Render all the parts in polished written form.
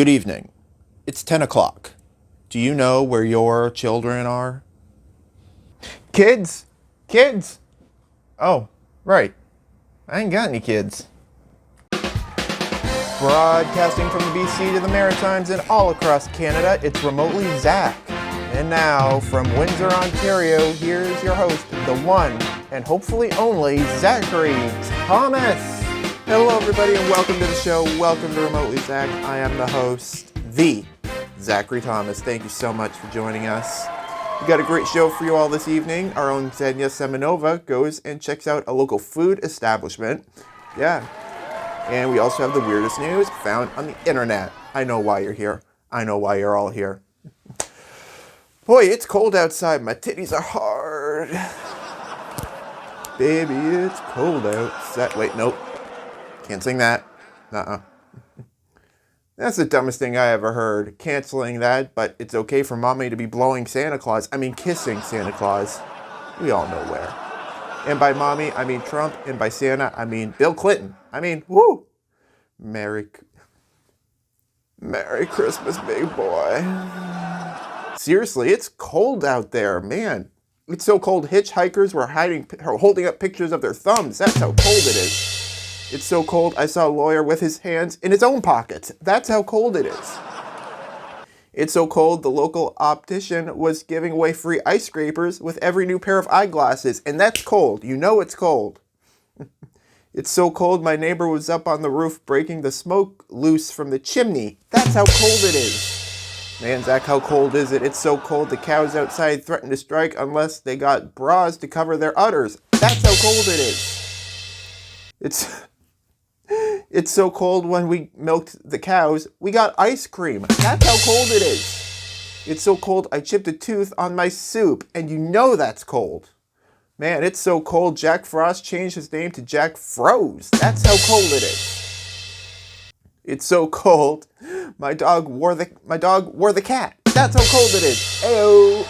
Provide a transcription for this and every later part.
Good evening. It's 10 o'clock. Do you know where your children are? Kids! Kids! Oh, right. I ain't got any kids. Broadcasting from the BC to the Maritimes and all across Canada, it's Remotely Zach. And now, from Windsor, Ontario, here's your host, the one and hopefully only Zachary Thomas. Hello, everybody, and welcome to the show. Welcome to Remotely Zach. I am the host, the Zachary Thomas. Thank you so much for joining us. We've got a great show for you all this evening. Our own Xenia Semenova goes and checks out a local food establishment. Yeah. And we also have the weirdest news found on the internet. I know why you're here. I know why you're all here. Boy, it's cold outside. My titties are hard. Baby, it's cold outside. Wait, nope. Can't sing that. That's the dumbest thing I ever heard. Canceling that, but it's okay for mommy to be blowing Santa Claus. I mean, kissing Santa Claus. We all know where. And by mommy, I mean Trump. And by Santa, I mean Bill Clinton. I mean, woo! Merry Christmas, big boy. Seriously, it's cold out there, man. It's so cold, hitchhikers were holding up pictures of their thumbs. That's how cold it is. It's so cold, I saw a lawyer with his hands in his own pockets. That's how cold it is. It's so cold, the local optician was giving away free ice scrapers with every new pair of eyeglasses. And that's cold. You know it's cold. It's so cold, my neighbor was up on the roof breaking the smoke loose from the chimney. That's how cold it is. Man, Zach, how cold is it? It's so cold, the cows outside threaten to strike unless they got bras to cover their udders. That's how cold it is. It's so cold when we milked the cows, we got ice cream. That's how cold it is. It's so cold I chipped a tooth on my soup, and you know that's cold. Man, it's so cold Jack Frost changed his name to Jack Froze. That's how cold it is. It's so cold my dog wore the cat. That's how cold it is. Ayo.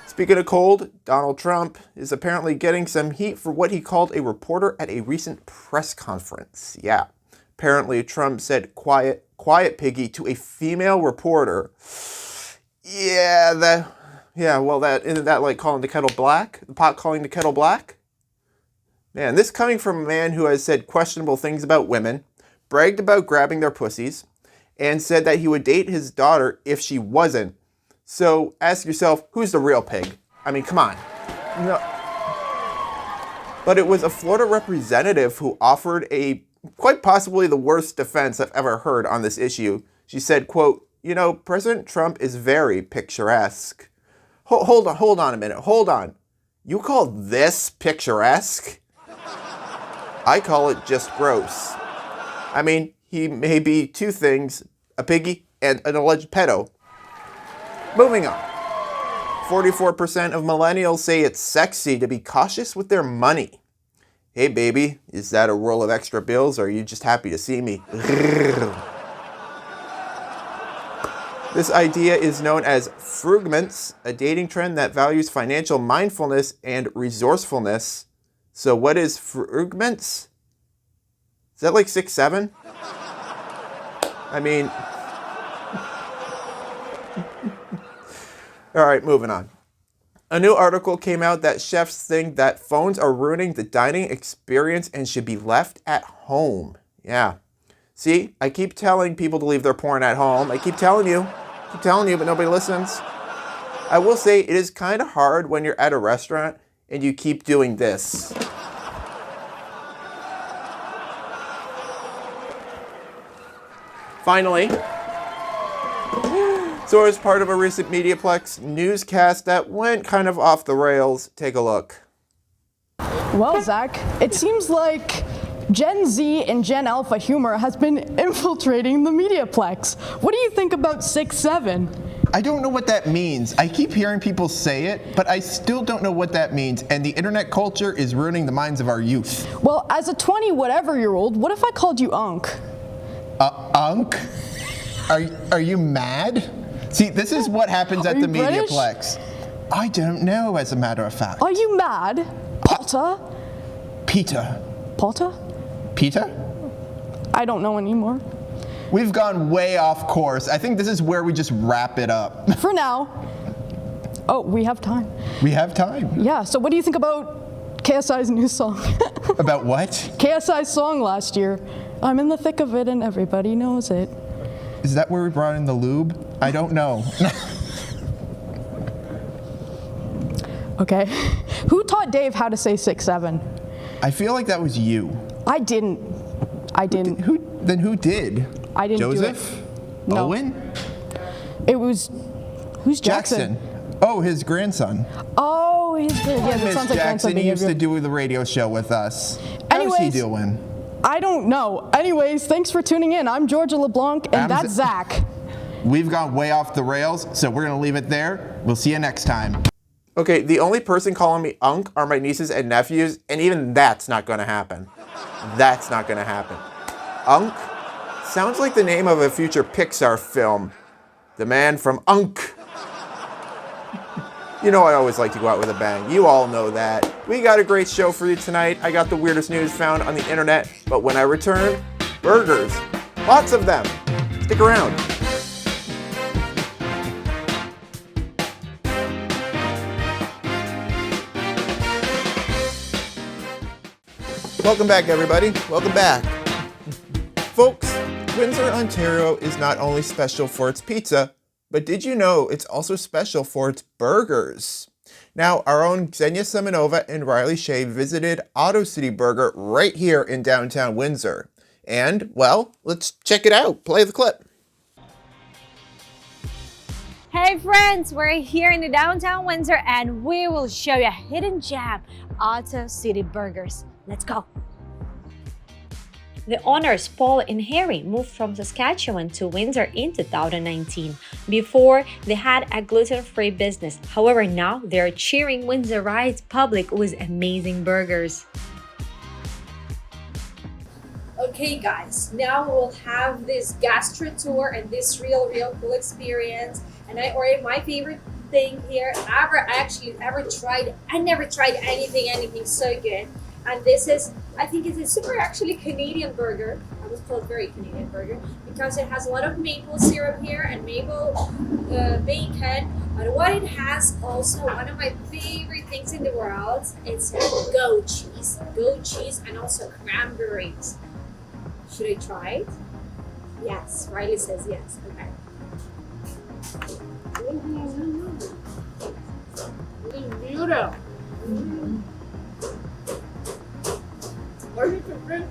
Speaking of cold, Donald Trump is apparently getting some heat for what he called a reporter at a recent press conference. Yeah, apparently Trump said quiet piggy to a female reporter. Isn't that like calling the kettle black? The pot calling the kettle black? Man, this coming from a man who has said questionable things about women, bragged about grabbing their pussies, and said that he would date his daughter if she wasn't. So ask yourself, who's the real pig? I mean, come on. No. But it was a Florida representative who offered quite possibly the worst defense I've ever heard on this issue. She said, quote, President Trump is very picturesque. Hold on a minute. Hold on. You call this picturesque? I call it just gross. I mean, he may be two things, a piggy and an alleged pedo. Moving on. 44% of millennials say it's sexy to be cautious with their money. Hey baby, is that a roll of extra bills or are you just happy to see me? This idea is known as frugments, a dating trend that values financial mindfulness and resourcefulness. So what is frugments? Is that like 6'7"? I mean... All right, moving on. A new article came out that chefs think that phones are ruining the dining experience and should be left at home. Yeah. See, I keep telling people to leave their porn at home. I keep telling you, but nobody listens. I will say it is kind of hard when you're at a restaurant and you keep doing this. Finally, so as part of a recent Mediaplex newscast that went kind of off the rails, take a look. Well, Zach, it seems like Gen Z and Gen Alpha humor has been infiltrating the Mediaplex. What do you think about 6'7"? I don't know what that means. I keep hearing people say it, but I still don't know what that means, and the internet culture is ruining the minds of our youth. Well, as a 20-whatever-year-old, what if I called you Unk? Unk? Are you mad? See, this is what happens at the British? Mediaplex. I don't know, as a matter of fact. Are you mad? Potter? Peter. Potter? Peter? I don't know anymore. We've gone way off course. I think this is where we just wrap it up. For now. Oh, we have time. We have time. Yeah, so what do you think about KSI's new song? About what? KSI's song last year. I'm in the thick of it and everybody knows it. Is that where we brought in the lube? I don't know. Okay. Who taught Dave how to say 6'7"? I feel like that was you. I didn't. Who did? I didn't Joseph? do it. No. Owen? It was, who's Jackson? Oh, his grandson. Oh, he's good. Yeah, that Miss sounds like grandson Jackson, he used behavior. to do the radio show with us. How's he Anyways, doing? I don't know. Anyways, thanks for tuning in. I'm Georgia LeBlanc, and that's Zach. We've gone way off the rails, so we're going to leave it there. We'll see you next time. Okay, the only person calling me Unc are my nieces and nephews, and even that's not going to happen. That's not going to happen. Unc sounds like the name of a future Pixar film. The man from Unc. You know I always like to go out with a bang. You all know that. We got a great show for you tonight. I got the weirdest news found on the internet, but when I return, burgers. Lots of them. Stick around. Welcome back, everybody. Welcome back. Folks, Windsor, Ontario is not only special for its pizza, but did you know it's also special for its burgers? Now, our own Xenia Semenova and Riley Shea visited Auto City Burger right here in downtown Windsor. And, well, let's check it out. Play the clip. Hey friends, we're here in the downtown Windsor and we will show you a hidden gem, Auto City Burgers. Let's go. The owners, Paul and Harry, moved from Saskatchewan to Windsor in 2019. Before, they had a gluten-free business. However, now they're cheering Windsorites public with amazing burgers. Okay guys, now we'll have this gastro tour and this real cool experience. And I ordered my favorite thing here ever tried. I never tried anything so good. And this is, I think it's a super actually Canadian burger. I was told very Canadian burger because it has a lot of maple syrup here and maple bacon. But what it has also, one of my favorite things in the world, it's goat cheese and also cranberries. Should I try it? Yes, Riley says yes. Okay. It's beautiful. Where's your drink?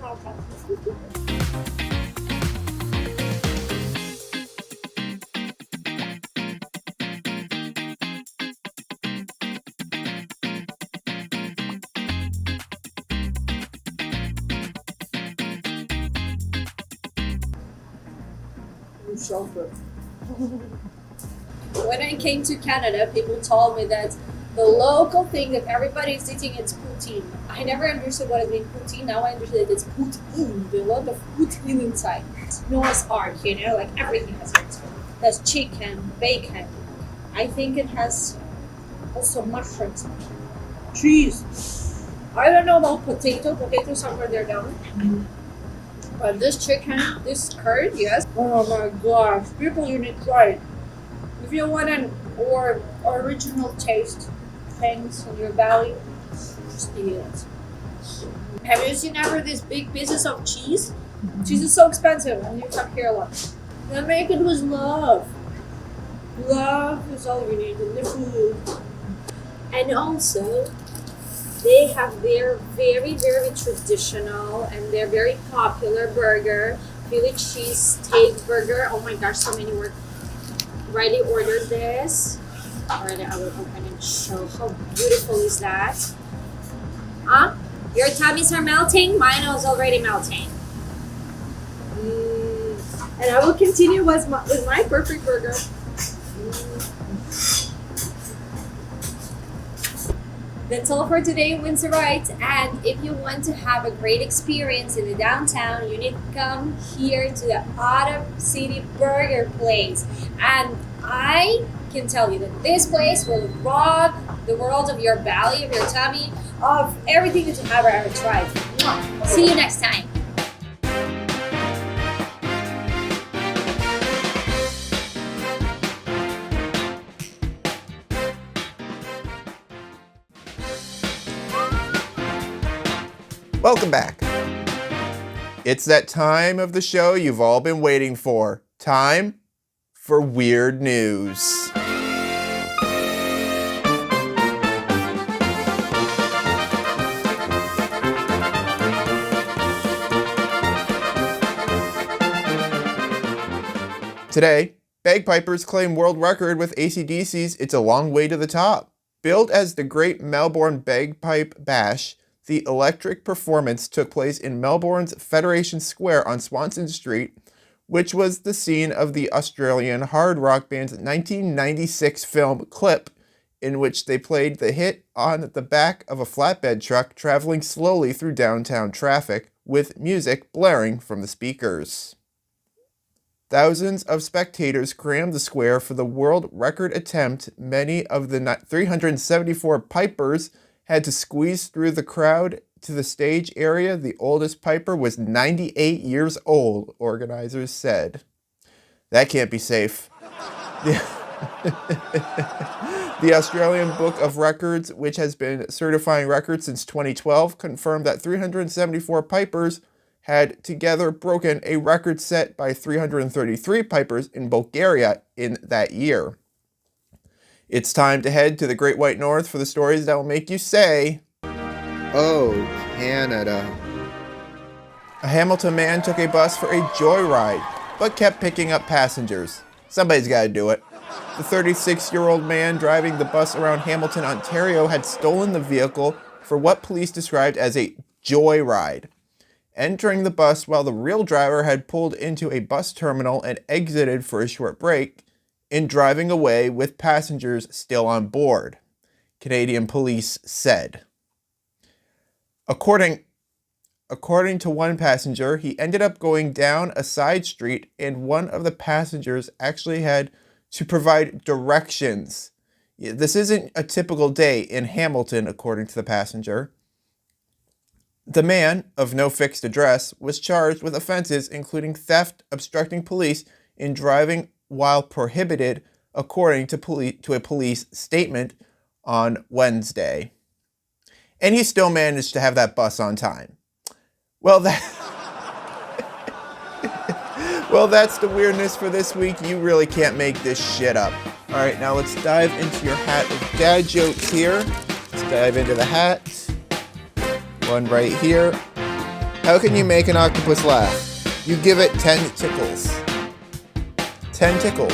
When I came to Canada, people told me that the local thing that everybody is eating is poutine. I never understood what it meant poutine. Now I understand that it's poutine. There's a lot of poutine inside. Noah's Ark, you know, like everything has it. There's chicken, bacon. I think it has also mushrooms, cheese. I don't know about potato. Potato somewhere they're down. But this chicken, this curd, yes. Oh my gosh, people, you need to try it. If you want an original taste things in your belly, just eat it. Have you seen ever these big pieces of cheese? Cheese is so expensive and you come here a lot. They make it with love. Love is all you need in the food. And also, they have their very traditional and their very popular burger, Philly cheese steak burger. Oh my gosh, so many words. Riley ordered this. Alright, I will open and show how beautiful is that. Huh? Your tummies are melting? Mine is already melting. And I will continue with my perfect burger. That's all for today, Windsorites. And if you want to have a great experience in the downtown, you need to come here to the Auto City Burger place. And I can tell you that this place will rock the world of your belly, of your tummy, of everything that you have ever tried. See you next time. Welcome back. It's that time of the show you've all been waiting for. Time for Weird News. Today, bagpipers claim world record with AC/DC's It's a Long Way to the Top. Billed as the Great Melbourne Bagpipe Bash, the electric performance took place in Melbourne's Federation Square on Swanston Street, which was the scene of the Australian hard rock band's 1996 film Clip, in which they played the hit on the back of a flatbed truck traveling slowly through downtown traffic, with music blaring from the speakers. Thousands of spectators crammed the square for the world record attempt. Many of the 374 pipers had to squeeze through the crowd to the stage area. The oldest piper was 98 years old, organizers said. That can't be safe. The Australian Book of Records, which has been certifying records since 2012, confirmed that 374 pipers had together broken a record set by 333 pipers in Bulgaria in that year. It's time to head to the Great White North for the stories that will make you say, "Oh, Canada." A Hamilton man took a bus for a joyride, but kept picking up passengers. Somebody's got to do it. The 36-year-old man driving the bus around Hamilton, Ontario, had stolen the vehicle for what police described as a joyride, entering the bus while the real driver had pulled into a bus terminal and exited for a short break, in driving away with passengers still on board, Canadian police said. According to one passenger, he ended up going down a side street, and one of the passengers actually had to provide directions. This isn't a typical day in Hamilton, according to the passenger. The man, of no fixed address, was charged with offenses including theft, obstructing police, and driving while prohibited, according to a police statement on Wednesday. And he still managed to have that bus on time. Well, that's the weirdness for this week. You really can't make this shit up. All right, now let's dive into your hat of dad jokes here. Let's dive into the hat. One right here. How can you make an octopus laugh? You give it 10 tickles. 10 tickles.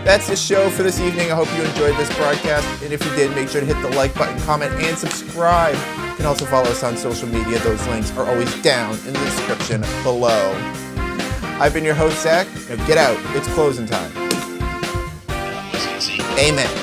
That's the show for this evening. I hope you enjoyed this broadcast. And if you did, make sure to hit the like button, comment, and subscribe. You can also follow us on social media. Those links are always down in the description below. I've been your host, Zach. Now get out. It's closing time. Amen.